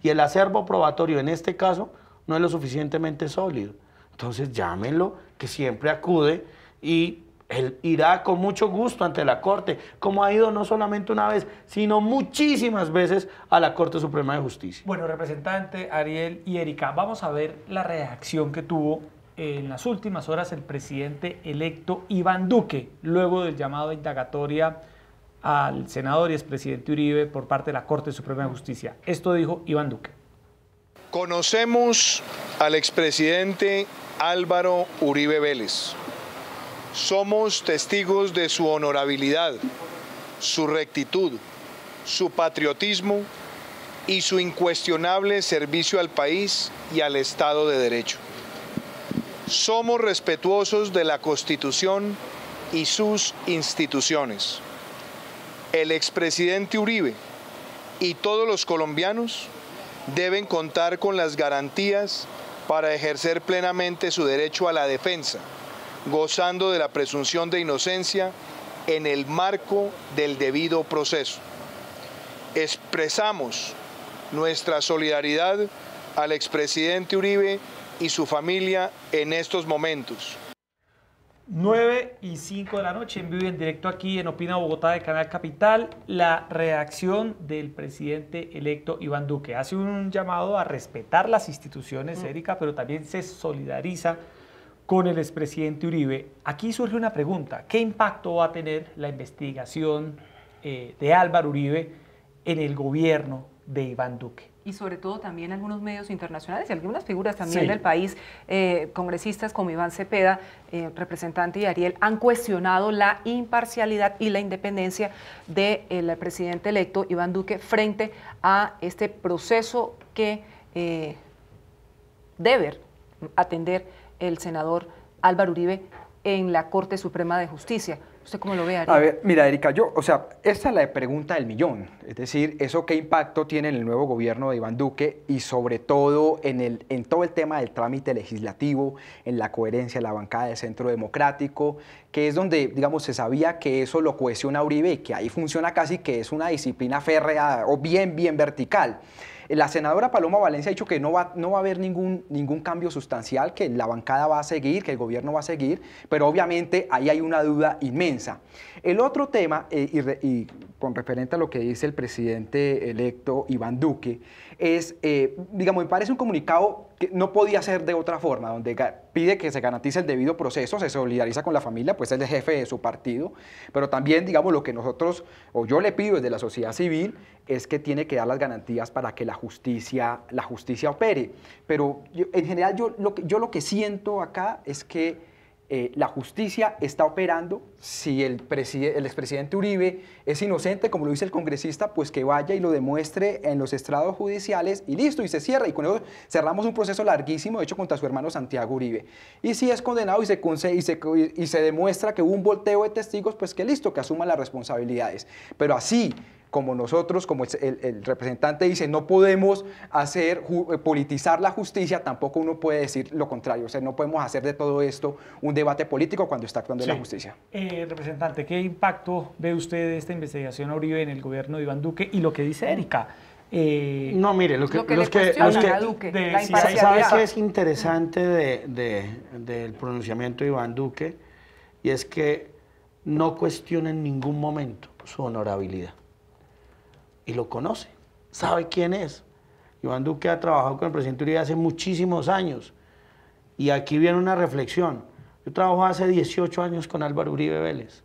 y el acervo probatorio en este caso no es lo suficientemente sólido, entonces llámenlo, que siempre acude y él irá con mucho gusto ante la Corte, como ha ido no solamente una vez, sino muchísimas veces a la Corte Suprema de Justicia.
Bueno, representante Ariel y Erika, vamos a ver la reacción que tuvo en las últimas horas el presidente electo Iván Duque, luego del llamado de indagatoria al senador y expresidente Uribe por parte de la Corte Suprema de Justicia. Esto dijo Iván Duque.
Conocemos al expresidente Álvaro Uribe Vélez. Somos testigos de su honorabilidad, su rectitud, su patriotismo y su incuestionable servicio al país y al Estado de Derecho. Somos respetuosos de la Constitución y sus instituciones. El expresidente Uribe y todos los colombianos deben contar con las garantías para ejercer plenamente su derecho a la defensa, gozando de la presunción de inocencia en el marco del debido proceso. Expresamos nuestra solidaridad al expresidente Uribe y su familia en estos momentos.
9:05 de la noche, en vivo y en directo aquí en Opina Bogotá de Canal Capital, la reacción del presidente electo Iván Duque. Hace un llamado a respetar las instituciones, Erika, pero también se solidariza con el expresidente Uribe. Aquí surge una pregunta: ¿qué impacto va a tener la investigación de Álvaro Uribe en el gobierno de Iván Duque?
Y sobre todo también algunos medios internacionales y algunas figuras también del país, congresistas como Iván Cepeda, representante de Ariel, han cuestionado la imparcialidad y la independencia del presidente electo Iván Duque frente a este proceso que debe atender el senador Álvaro Uribe en la Corte Suprema de Justicia. ¿Usted cómo lo ve, Ariel?
A ver, mira, Erika, esta es la pregunta del millón. Es decir, ¿eso qué impacto tiene en el nuevo gobierno de Iván Duque y sobre todo en todo el tema del trámite legislativo, en la coherencia de la bancada del Centro Democrático, que es donde, digamos, se sabía que eso lo cohesiona a Uribe y que ahí funciona casi que es una disciplina férrea o bien vertical? La senadora Paloma Valencia ha dicho que no va a haber ningún cambio sustancial, que la bancada va a seguir, que el gobierno va a seguir, pero obviamente ahí hay una duda inmensa. El otro tema, y con referente a lo que dice el presidente electo Iván Duque, es, digamos, me parece un comunicado que no podía ser de otra forma, donde pide que se garantice el debido proceso, se solidariza con la familia, pues él es jefe de su partido, pero también, digamos, lo que nosotros, o yo le pido desde la sociedad civil, es que tiene que dar las garantías para que la justicia opere. Pero en general yo lo que siento acá es que la justicia está operando. Si el expresidente Uribe es inocente, como lo dice el congresista, pues que vaya y lo demuestre en los estrados judiciales y listo, y se cierra. Y con eso cerramos un proceso larguísimo, de hecho, contra su hermano Santiago Uribe. Y si es condenado y se demuestra que hubo un volteo de testigos, pues que listo, que asuma las responsabilidades. Pero así como nosotros, como el representante dice, no podemos politizar la justicia, tampoco uno puede decir lo contrario. O sea, no podemos hacer de todo esto un debate político cuando está actuando la justicia.
Representante, ¿qué impacto ve usted de esta investigación a Uribe en el gobierno de Iván Duque y lo que dice Erika?
No, mire, lo que
a Duque, la imparcialidad.
¿Sabes qué es interesante del pronunciamiento de Iván Duque? Y es que no cuestiona en ningún momento su honorabilidad. Y lo conoce, sabe quién es. Iván Duque ha trabajado con el presidente Uribe hace muchísimos años. Y aquí viene una reflexión. Yo trabajo hace 18 años con Álvaro Uribe Vélez.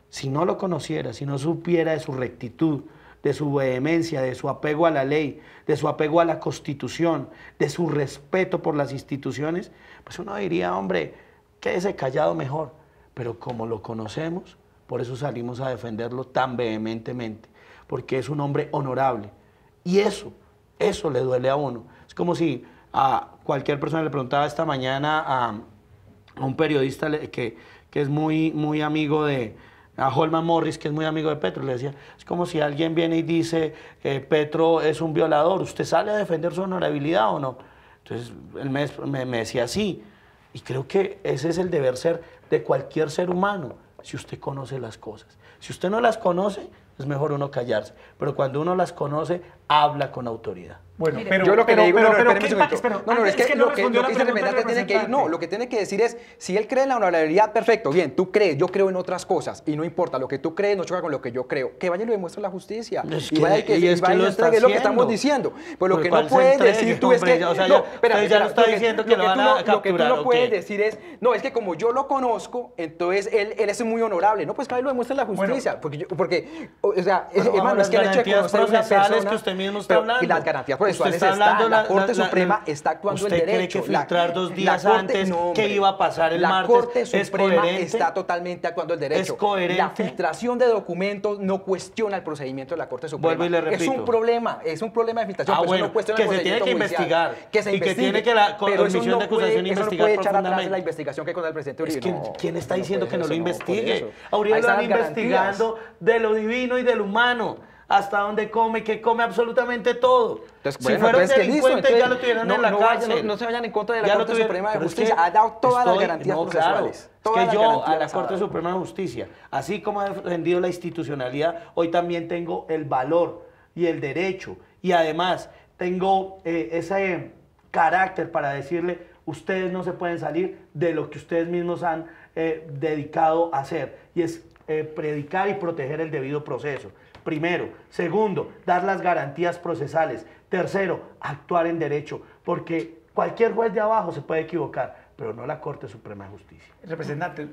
Si no lo conociera, si no supiera de su rectitud, de su vehemencia, de su apego a la ley, de su apego a la Constitución, de su respeto por las instituciones, pues uno diría, hombre, quédese callado mejor. Pero como lo conocemos, por eso salimos a defenderlo tan vehementemente, porque es un hombre honorable. Y eso le duele a uno. Es como si a cualquier persona le preguntaba esta mañana a un periodista que es muy amigo a Holman Morris, que es muy amigo de Petro, le decía, es como si alguien viene y dice que Petro es un violador, ¿usted sale a defender su honorabilidad o no? Entonces él me decía sí, y creo que ese es el deber ser de cualquier ser humano, si usted conoce las cosas. Si usted no las conoce, es mejor uno callarse, pero cuando uno las conoce, habla con autoridad.
Bueno,
pero yo lo que le digo, es que lo que dice el representante tiene que ir, lo que tiene que decir es, si él cree en la honorabilidad, perfecto, bien, tú crees, yo creo en otras cosas, y no importa, lo que tú crees no choca con lo que yo creo, que vaya y lo demuestre la justicia, y vaya y entregue lo que estamos diciendo, pues lo que no puedes decir tú es que,
ya lo está diciendo que lo van a capturar.
Lo que tú no puedes decir es, no, es que como yo lo conozco, entonces él es muy honorable, no, pues que vaya y lo demuestre la justicia, porque o sea, hermano, es que el hecho de conocer a una persona,
que usted mismo está hablando,
y las garantías procesales están, la Corte Suprema está actuando en derecho.
¿Usted cree que filtrar 2 días antes qué iba a pasar el martes
La Corte Suprema está totalmente actuando en derecho.
¿Es coherente?
La filtración de documentos no cuestiona el procedimiento de la Corte Suprema.
Vuelvo y le repito.
Es un problema de filtración.
Bueno,
no cuestiona
que se tiene que investigar.
Que se investigue.
Y que tiene que la Comisión de Acusación investigar
profundamente. Eso no puede echar atrás la investigación que hay contra el presidente Uribe.
Es que, ¿quién está diciendo que no lo investigue? A Uribe lo van investigando de lo divino y de lo humano. Hasta donde come, que come absolutamente todo.
Entonces,
si fuera un delincuente, ya lo tuvieran en la cárcel.
No se vayan en contra de la Corte Suprema de Justicia. Ha dado todas las garantías procesales.
Es que yo a la Corte Suprema de Justicia, así como he defendido la institucionalidad, hoy también tengo el valor y el derecho. Y además tengo ese carácter para decirle, ustedes no se pueden salir de lo que ustedes mismos han dedicado a hacer. Y es predicar y proteger el debido proceso. Primero. Segundo, dar las garantías procesales. Tercero, actuar en derecho, porque cualquier juez de abajo se puede equivocar, pero no la Corte Suprema de Justicia.
Representante,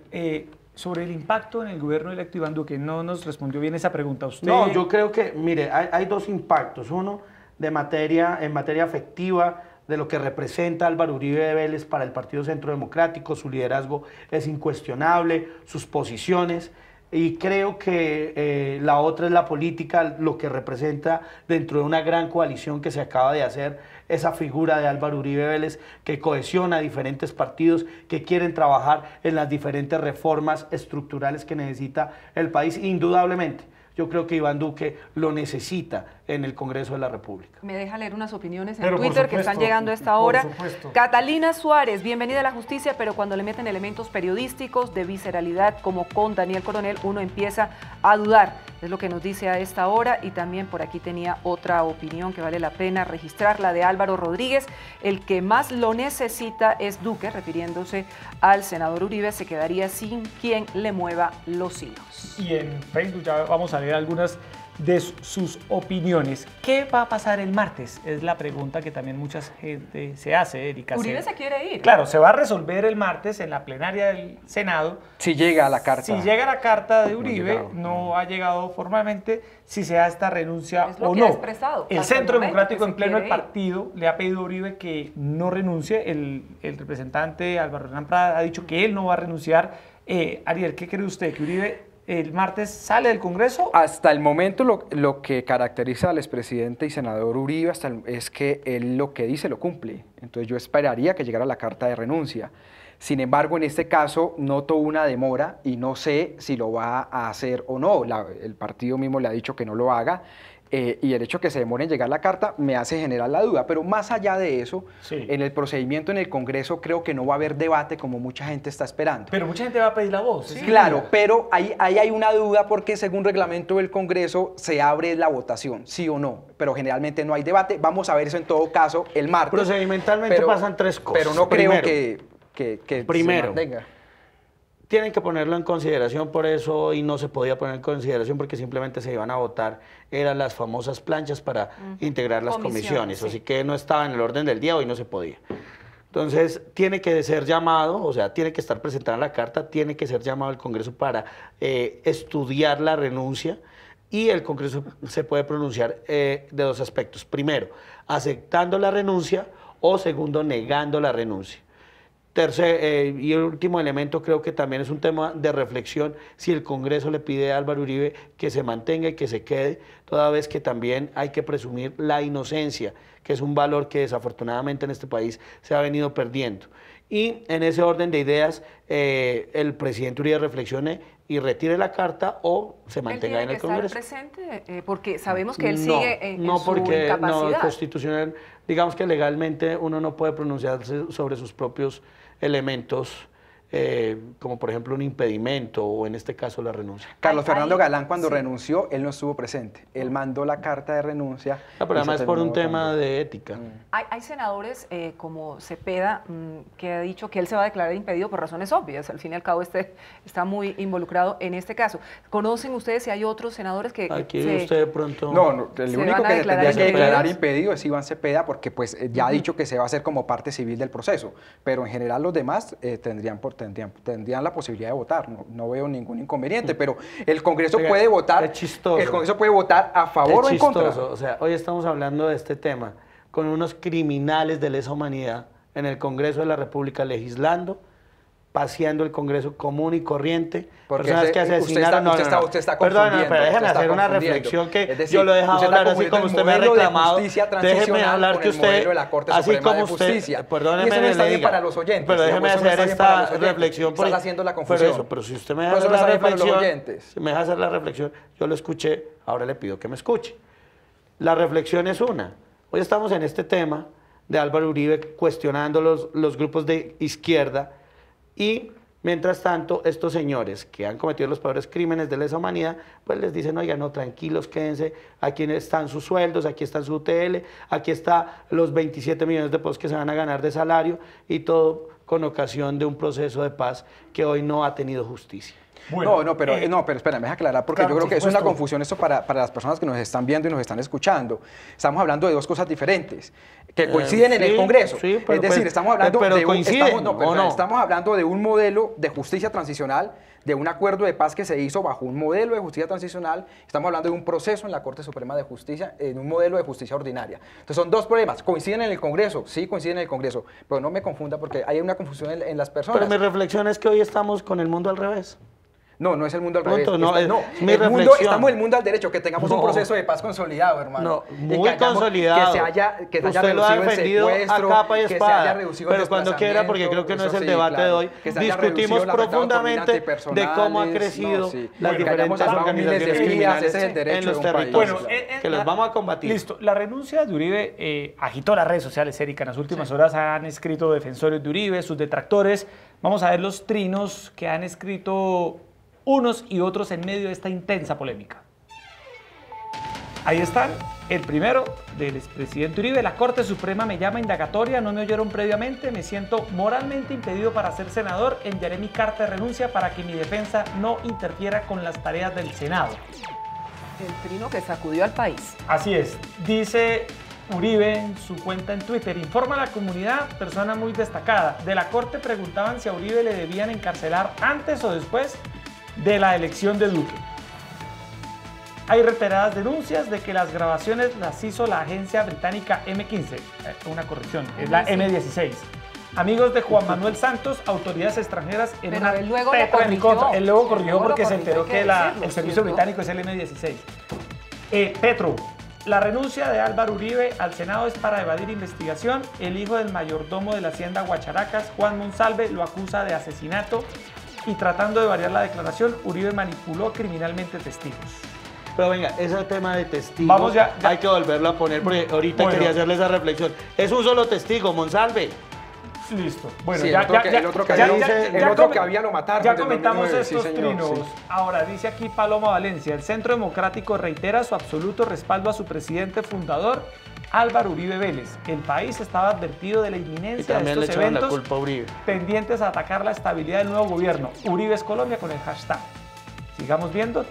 sobre el impacto en el gobierno electo Iván Duque, no nos respondió bien esa pregunta. ¿Usted?
No, yo creo que, mire, hay 2 impactos. Uno, en materia afectiva, de lo que representa Álvaro Uribe Vélez para el Partido Centro Democrático. Su liderazgo es incuestionable, sus posiciones. Y creo que la otra es la política, lo que representa dentro de una gran coalición que se acaba de hacer, esa figura de Álvaro Uribe Vélez que cohesiona a diferentes partidos que quieren trabajar en las diferentes reformas estructurales que necesita el país. Indudablemente, yo creo que Iván Duque lo necesita en el Congreso de la República.
Me deja leer unas opiniones en Twitter que están llegando a esta hora. Catalina Suárez, bienvenida a la justicia, pero cuando le meten elementos periodísticos de visceralidad como con Daniel Coronel, uno empieza a dudar. Es lo que nos dice a esta hora, y también por aquí tenía otra opinión que vale la pena registrar, la de Álvaro Rodríguez. El que más lo necesita es Duque, refiriéndose al senador Uribe, se quedaría sin quien le mueva los hilos.
Y en Facebook ya vamos a ver algunas de sus opiniones. ¿Qué va a pasar el martes? Es la pregunta que también mucha gente se hace, Erika.
Uribe se quiere ir.
Claro, se va a resolver el martes en la plenaria del Senado.
Si llega la carta.
Si llega la carta de
No ha
Uribe,
llegado.
no ha llegado formalmente, si se da esta renuncia
Es lo
o
que
no.
ha expresado.
El
Hasta el
Centro
momento
Democrático
que
en
se
pleno
quiere
del
ir.
partido le ha pedido a Uribe que no renuncie. El representante Álvaro Hernán Prada ha dicho que él no va a renunciar. Ariel, ¿qué cree usted? ¿Que Uribe el martes sale del Congreso?
Hasta el momento lo que caracteriza al expresidente y senador Uribe es que él lo que dice lo cumple. Entonces yo esperaría que llegara la carta de renuncia. Sin embargo, en este caso noto una demora y no sé si lo va a hacer o no. El partido mismo le ha dicho que no lo haga. Y el hecho de que se demore en llegar la carta me hace generar la duda. Pero más allá de eso,
Sí.
en el procedimiento en el Congreso creo que no va a haber debate como mucha gente está esperando.
Pero mucha gente va a pedir la voz.
Sí.
¿sí?
Claro, pero ahí hay una duda porque según reglamento del Congreso se abre la votación, sí o no, pero generalmente no hay debate. Vamos a ver eso en todo caso el martes.
Procedimentalmente pasan tres cosas.
Pero no
Primero,
creo que
primero,
se mantenga.
tienen que ponerlo en consideración por eso, y no se podía poner en consideración porque simplemente se iban a votar, eran las famosas planchas para integrar las comisiones,
sí.
así que no estaba en el orden del día, hoy no se podía. Entonces, tiene que ser llamado, o sea, tiene que estar presentada la carta, tiene que ser llamado al Congreso para estudiar la renuncia, y el Congreso se puede pronunciar de dos aspectos. Primero, aceptando la renuncia, o segundo, negando la renuncia. Tercer, y el último elemento, creo que también es un tema de reflexión, si el Congreso le pide a Álvaro Uribe que se mantenga y que se quede, toda vez que también hay que presumir la inocencia, que es un valor que desafortunadamente en este país se ha venido perdiendo. Y en ese orden de ideas, el presidente Uribe reflexione y retire la carta o se mantenga en el Congreso.
¿Él tiene que estar presente? Porque sabemos que él sigue en
no,
su
porque
incapacidad.
constitucional, digamos que legalmente uno no puede pronunciarse sobre sus propios elementos, como por ejemplo un impedimento o en este caso la renuncia.
Carlos Fernando Galán cuando
sí.
renunció, él no estuvo presente. Él mandó la carta de renuncia.
Pero
y
además
se
por un
terminó
tema
votando.
de ética.
Hay senadores como Cepeda que ha dicho que él se va a declarar impedido por razones obvias. Al fin y al cabo está muy involucrado en este caso. ¿Conocen ustedes si hay otros senadores que
Aquí
se-
usted de pronto...
No, el
¿Se
único
van a
que se
declarar
tendría que declarar
impedidos?
impedido es Iván Cepeda porque pues ya ha dicho que se va a hacer como parte civil del proceso, pero en general los demás tendrían la posibilidad de votar, no veo ningún inconveniente, pero el Congreso
Oiga,
puede votar,
es chistoso.
el Congreso puede votar a favor
Es
o en contra.
chistoso, o sea, hoy estamos hablando de este tema con unos criminales de lesa humanidad en el Congreso de la República legislando, paseando el Congreso común y corriente,
Porque
personas que asesinaron...
usted está
Perdón,
confundiendo,
pero déjeme
usted está
hacer una
confundiendo.
reflexión que
Es decir,
yo lo he dejado
usted está
hablar así como
confundiendo
usted me ha
el modelo de
reclamado.
justicia
Déjeme
transicional
hablar
con
que
el modelo
usted,
de la Corte
así
Suprema
como
de
usted,
Justicia.
perdóneme,
Y eso no
le
está bien
diga,
para los oyentes,
pero déjeme
digamos, eso no
hacer
está bien para los
esta
oyentes.
reflexión.
Estás haciendo la
Por
confusión.
eso, pero si usted me
Por
deja
eso no
hacer la
está bien para los
reflexión,
oyentes.
si me deja hacer la reflexión, yo lo escuché, ahora le pido que me escuche. La reflexión es una. Hoy estamos en este tema de Álvaro Uribe cuestionando los grupos de izquierda y, mientras tanto, estos señores que han cometido los peores crímenes de lesa humanidad, pues les dicen, oigan, no, tranquilos, quédense, aquí están sus sueldos, aquí está su UTL, aquí está los 27 millones de pesos que se van a ganar de salario y todo con ocasión de un proceso de paz que hoy no ha tenido justicia.
Bueno, pero espera, me deja aclarar, porque
claro,
yo creo
por
que es una
supuesto.
confusión esto para las personas que nos están viendo y nos están escuchando. Estamos hablando de dos cosas diferentes, que coinciden en el
sí,
Congreso.
sí, pero
es decir,
pues,
estamos hablando
pero
de
coinciden, ¿o no?
estamos hablando de un modelo de justicia transicional, de un acuerdo de paz que se hizo bajo un modelo de justicia transicional. Estamos hablando de un proceso en la Corte Suprema de Justicia, en un modelo de justicia ordinaria. Entonces son dos problemas. ¿Coinciden en el Congreso? Sí, coinciden en el Congreso, pero no me confunda porque hay una confusión en las personas.
Pero mi reflexión es que hoy estamos con el mundo al revés.
No, no es el mundo al
Punto,
revés.
no, es mi
el mundo,
reflexión.
estamos en el mundo al derecho, que tengamos un
No.
proceso de paz consolidado, hermano.
No,
Y
muy
que hayamos-
consolidado.
Que se haya
Usted lo ha
reducido el
defendido
secuestro,
a capa y
que se
espada,
haya reducido el
pero cuando quiera, porque creo que no es
desplazamiento,
el
eso
debate
sí,
de
claro.
hoy.
Que se haya
Discutimos
reducido la afectados por
profundamente de
antipersonales,
cómo han
no,
crecido
sí.
las
Bueno,
diferentes
que hayamos miles de
organizaciones
días,
criminales
ese es el derecho
en los
de un país.
territorios,
Bueno,
que los vamos a combatir.
Listo, la renuncia de Uribe agitó las redes sociales, Erika. En las últimas horas han escrito defensores de Uribe, sus detractores. Vamos a ver los trinos que han escrito unos y otros en medio de esta intensa polémica. Ahí están. El primero del expresidente Uribe: la Corte Suprema me llama indagatoria, no me oyeron previamente, me siento moralmente impedido para ser senador, enviaré mi carta de renuncia para que mi defensa no interfiera con las tareas del Senado.
El trino que sacudió al país.
Así es, dice Uribe en su cuenta en Twitter: informa a la comunidad, persona muy destacada. De la Corte preguntaban si a Uribe le debían encarcelar antes o después de la elección de Duque. Hay reiteradas denuncias de que las grabaciones las hizo la agencia británica M15, una corrección, es la M16. Amigos de Juan Manuel Santos, autoridades extranjeras en
Pero
una
él luego
tetra
lo
en mi
corrigió.
contra. Él luego corrigió
Luego lo
porque se
corrigió,
enteró
hay que
que
decirlo,
el servicio
¿cierto?
británico es el M16. Petro, la renuncia de Álvaro Uribe al Senado es para evadir investigación. El hijo del mayordomo de la hacienda Guacharacas, Juan Monsalve, lo acusa de asesinato y tratando de variar la declaración, Uribe manipuló criminalmente testigos.
Pero venga, ese tema de testigos
Vamos ya.
hay que volverlo a poner porque ahorita
Bueno.
quería hacerle esa reflexión. Es un solo testigo, Monsalve.
Listo. Bueno,
Sí, el otro que había lo mataron.
Ya
desde
comentamos
2009,
estos
sí, señor,
trinos.
sí.
Ahora, dice aquí Paloma Valencia: el Centro Democrático reitera su absoluto respaldo a su presidente fundador, Álvaro Uribe Vélez. El país estaba advertido de la
Y
inminencia de
también le
estos
echaron la
eventos
culpa a Uribe.
pendientes a atacar la estabilidad del nuevo gobierno. Uribe es Colombia con el hashtag. Sigamos viendo.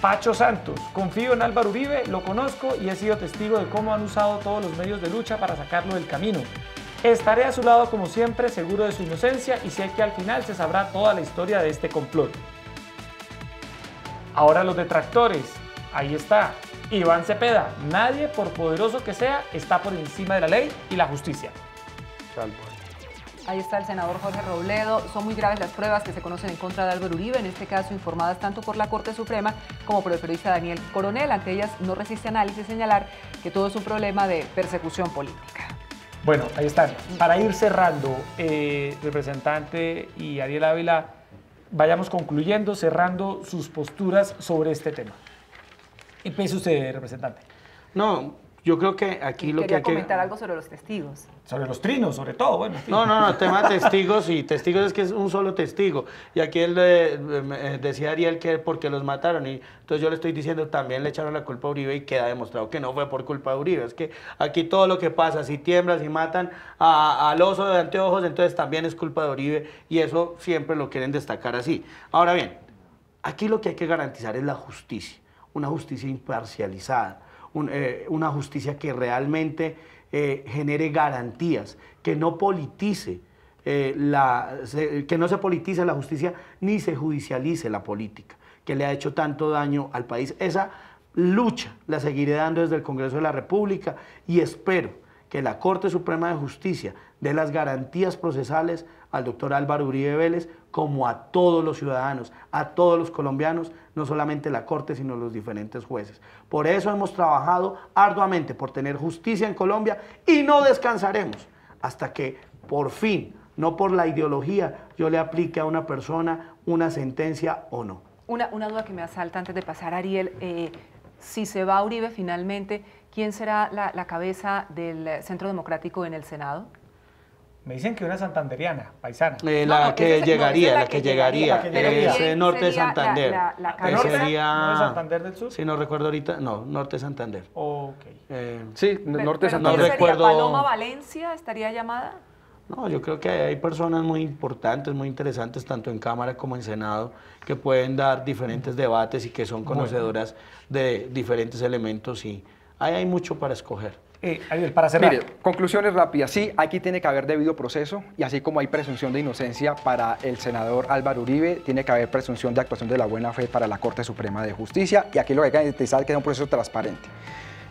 Pacho Santos: confío en Álvaro Uribe, lo conozco y he sido testigo de cómo han usado todos los medios de lucha para sacarlo del camino. Estaré a su lado como siempre, seguro de su inocencia, y sé que al final se sabrá toda la historia de este complot. Ahora los detractores, ahí está. Iván Cepeda: nadie, por poderoso que sea, está por encima de la ley y la justicia.
Ahí está el senador Jorge Robledo. Son muy graves las pruebas que se conocen en contra de Álvaro Uribe, en este caso informadas tanto por la Corte Suprema como por el periodista Daniel Coronel. Ante ellas no resiste análisis señalar que todo es un problema de persecución política.
Bueno, ahí están. Para ir cerrando, representante y Ariel Ávila, vayamos concluyendo, cerrando sus posturas sobre este tema. Empiece usted, representante.
No, yo creo que aquí lo que
Quería
hay que...
comentar algo sobre los testigos.
Sobre los trinos, sobre todo. Bueno, en fin.
No, tema de testigos, y testigos es que es un solo testigo. Y aquí él decía Ariel que porque los mataron, y entonces yo le estoy diciendo, también le echaron la culpa a Uribe y queda demostrado que no fue por culpa de Uribe. Es que aquí todo lo que pasa, si tiembla, si matan al oso de anteojos, entonces también es culpa de Uribe, y eso siempre lo quieren destacar así. Ahora bien, aquí lo que hay que garantizar es la justicia, una justicia imparcializada, una justicia que realmente genere garantías, que no politice que no se politice la justicia ni se judicialice la política, que le ha hecho tanto daño al país. Esa lucha la seguiré dando desde el Congreso de la República y espero que la Corte Suprema de Justicia dé las garantías procesales al doctor Álvaro Uribe Vélez, como a todos los ciudadanos, a todos los colombianos, no solamente la Corte, sino los diferentes jueces. Por eso hemos trabajado arduamente por tener justicia en Colombia y no descansaremos hasta que por fin, no por la ideología, yo le aplique a una persona una sentencia o no.
Una duda que me asalta antes de pasar, Ariel. Si se va Uribe finalmente, ¿quién será la cabeza del Centro Democrático en el Senado?
Me dicen que una santanderiana, paisana.
La que llegaría, es Norte de
sería
Santander.
la cabeza?
Sería...
¿No es Santander del Sur?
Si no recuerdo ahorita, no, Norte de Santander.
Ok.
Sí, Norte de
¿Pero
Santander.
no
quién sería?
recuerdo-
¿Paloma Valencia estaría llamada?
No, yo creo que hay personas muy importantes, muy interesantes, tanto en Cámara como en Senado, que pueden dar diferentes debates y que son conocedoras de diferentes elementos, y ahí hay mucho para escoger.
Ariel, para cerrar.
Mire, conclusiones rápidas. Sí, aquí tiene que haber debido proceso, y así como hay presunción de inocencia para el senador Álvaro Uribe, tiene que haber presunción de actuación de la buena fe para la Corte Suprema de Justicia, y aquí lo que hay que garantizar es que sea un proceso transparente.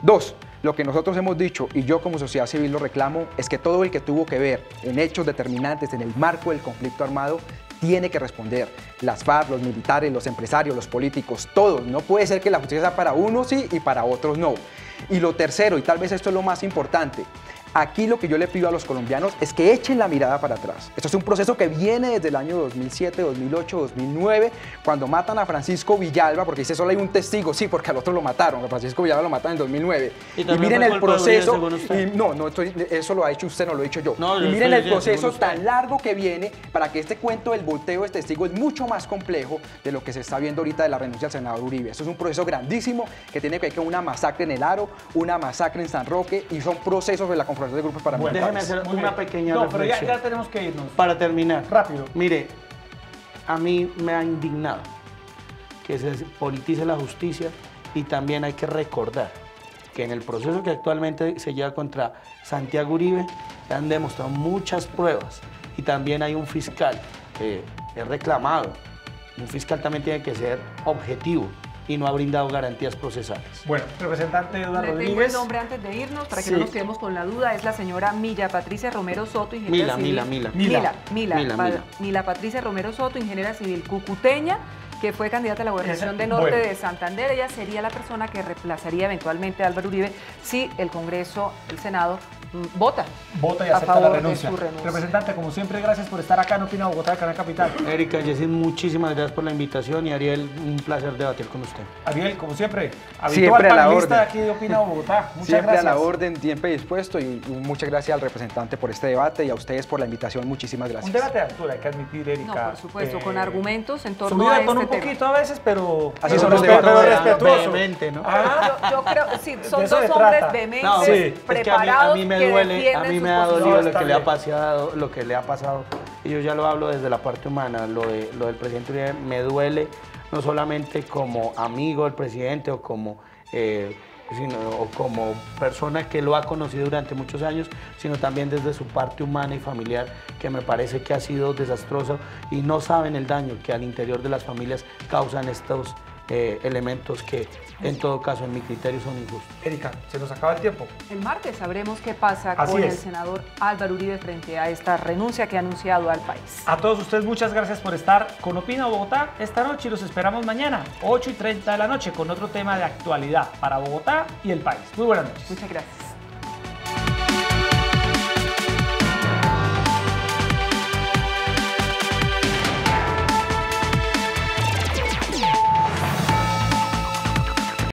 Dos, lo que nosotros hemos dicho, y yo como sociedad civil lo reclamo, es que todo el que tuvo que ver en hechos determinantes en el marco del conflicto armado tiene que responder. Las FARC, los militares, los empresarios, los políticos, todos. No puede ser que la justicia sea para unos sí y para otros no. Y lo tercero, y tal vez esto es lo más importante, Aquí lo que yo le pido a los colombianos es que echen la mirada para atrás. Esto es un proceso que viene desde el año 2007, 2008, 2009, cuando matan a Francisco Villalba, porque dice solo hay un testigo, sí, porque al otro lo mataron, a Francisco Villalba lo matan en 2009. Y miren el proceso, eso lo ha hecho usted, no lo he dicho yo. No, y miren el proceso tan largo que viene para que este cuento del volteo de testigos es mucho más complejo de lo que se está viendo ahorita de la renuncia del senador Uribe. Esto es un proceso grandísimo que tiene que ver con una masacre en El Aro, una masacre en San Roque, y son procesos de la confrontación de grupos paramilitares.
Déjeme hacer una pequeña reflexión.
No, pero ya tenemos que irnos.
Para terminar.
Rápido.
Mire, a mí me ha indignado que se politice la justicia, y también hay que recordar que en el proceso que actualmente se lleva contra Santiago Uribe se han demostrado muchas pruebas, y también hay un fiscal que es reclamado. Un fiscal también tiene que ser objetivo y no ha brindado garantías procesales.
Bueno, representante Eduardo Rodríguez.
Tengo el nombre antes de irnos, para que no nos quedemos con la duda. Es la señora Milla Patricia Romero Soto, ingeniera civil. Mila Patricia Romero Soto, ingeniera civil cucuteña, que fue candidata a la gobernación de Norte de Santander. Ella sería la persona que reemplazaría eventualmente a Álvaro Uribe si el Congreso, el Senado, vota
y acepta la renuncia. Representante, como siempre, gracias por estar acá en Opina Bogotá, Canal Capital.
Erika, Jessy, muchísimas gracias por la invitación, y Ariel, un placer debatir con usted.
Ariel, como siempre,
siempre a la orden.
Aquí de Opina Bogotá. Muchas
siempre
gracias.
A la orden, siempre dispuesto, y muchas gracias al representante por este debate y a ustedes por la invitación. Muchísimas gracias.
Un debate de altura, hay que admitir, Erika.
No, por supuesto, con argumentos en torno a este
tema. Un poquito a veces, pero
así son los debates.
Respetuosos.
¿no?
Yo creo, sí, son dos hombres vehementes, preparados,
que a mí me ha dolido lo que le ha pasado, y yo ya lo hablo desde la parte humana. Lo del presidente Uribe me duele, no solamente como amigo del presidente o como persona que lo ha conocido durante muchos años, sino también desde su parte humana y familiar, que me parece que ha sido desastroso, y no saben el daño que al interior de las familias causan estos elementos que, en todo caso, en mi criterio, son injustos.
Erika, se nos acaba el tiempo.
El martes sabremos qué pasa con el senador Álvaro Uribe frente a esta renuncia que ha anunciado al país.
A todos ustedes, muchas gracias por estar con Opina Bogotá esta noche, y los esperamos mañana, 8:30 de la noche, con otro tema de actualidad para Bogotá y el país. Muy buenas noches.
Muchas gracias.